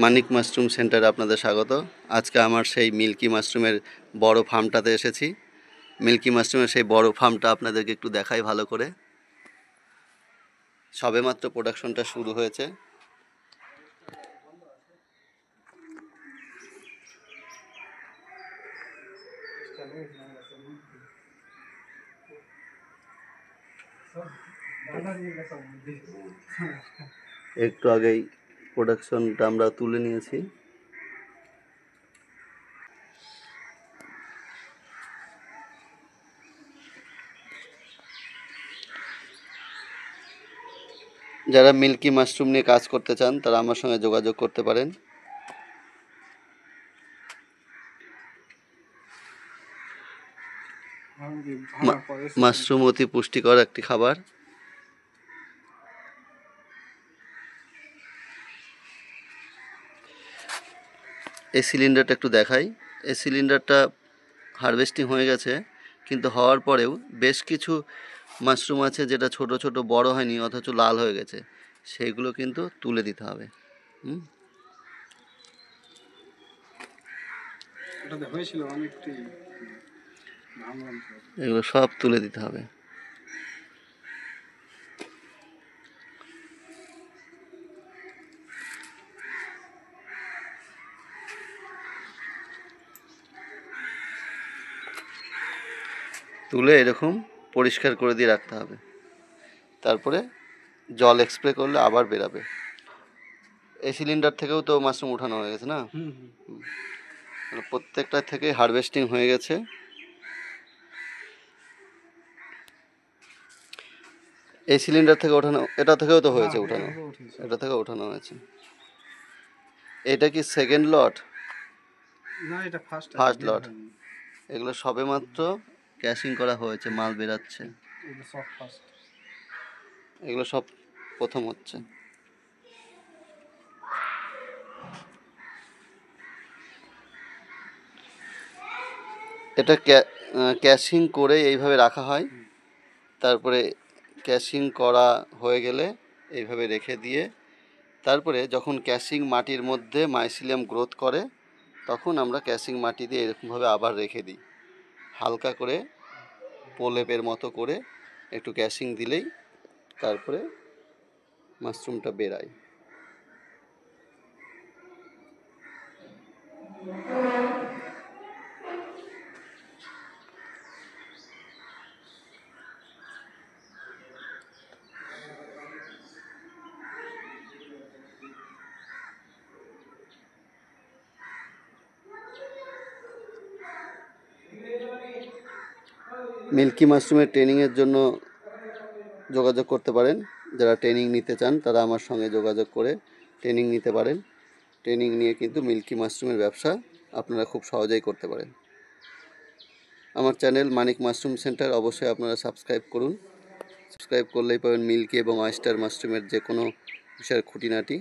মানিক mushroom সেন্টারে আপনাদের স্বাগত। আজকে আমার সেই মিল্কি মাশরুমের বড় ফার্মটাতে এসেছি। মিল্কি মাশরুমের সেই বড় ফার্মটা আপনাদেরকে একটু দেখাই ভালো করে। সবেমাত্র প্রোডাকশনটা শুরু হয়েছে। একটু আগেই প্রোডাকশনটা আমরা তুলে নিয়েছি। যারা মিল্কি মাশরুম নিয়ে কাজ করতে চান তারা আমার সঙ্গে যোগাযোগ করতে পারেন। মাশরুম অতি পুষ্টিকর একটি খাবার। এই সিলিন্ডারটা একটু দেখাই। এই সিলিন্ডারটা হারভেস্টিং হয়ে গেছে, কিন্তু হওয়ার পরেও বেশ কিছু মাশরুম আছে যেটা ছোট ছোট বড় হয়নি অথচ লাল হয়ে গেছে, সেইগুলো কিন্তু তুলে দিতে হবে। এগুলো সব তুলে দিতে হবে। তুলে এরকম পরিষ্কার করে দিয়ে রাখতে হবে। তারপরে জল স্প্রে করলে আবার বেরাবে। এই সিলিন্ডার থেকেও তো মাশরুম উঠানো হয়ে গেছে না? প্রত্যেকটা থেকে হারভেস্টিং হয়ে গেছে। এই সিলিন্ডার থেকে ওঠানো, এটা থেকেও তো হয়েছে উঠানো, এটা থেকে ওঠানো হয়েছে। এটা কি সেকেন্ড লট? না, এটা ফার্স্ট লট। এগুলো সবেমাত্র ক্যাশিং করা হয়েছে, মাল বেরাচ্ছে। এগুলো সব প্রথম হচ্ছে। এটা ক্যাশিং করে এইভাবে রাখা হয়। তারপরে ক্যাশিং করা হয়ে গেলে এইভাবে রেখে দিয়ে তারপরে যখন ক্যাশিং মাটির মধ্যে মাইসিলিয়াম গ্রোথ করে তখন আমরা ক্যাশিং মাটি দিয়ে এরকমভাবে আবার রেখে দিই। হালকা করে প্রলেপের মতো করে একটু ক্যাশিং দিলেই তারপরে মাশরুমটা বেরায়। মিল্কি মাশরুমের ট্রেনিংয়ের জন্য যোগাযোগ করতে পারেন। যারা ট্রেনিং নিতে চান তারা আমার সঙ্গে যোগাযোগ করে ট্রেনিং নিতে পারেন। ট্রেনিং নিয়ে কিন্তু মিল্কি মাশরুমের ব্যবসা আপনারা খুব সহজেই করতে পারেন। আমার চ্যানেল মানিক মাশরুম সেন্টার অবশ্যই আপনারা সাবস্ক্রাইব করুন। সাবস্ক্রাইব করলেই পাবেন মিল্কি এবং অয়েস্টার মাশরুমের যে কোনো বিষয়ের খুঁটিনাটি।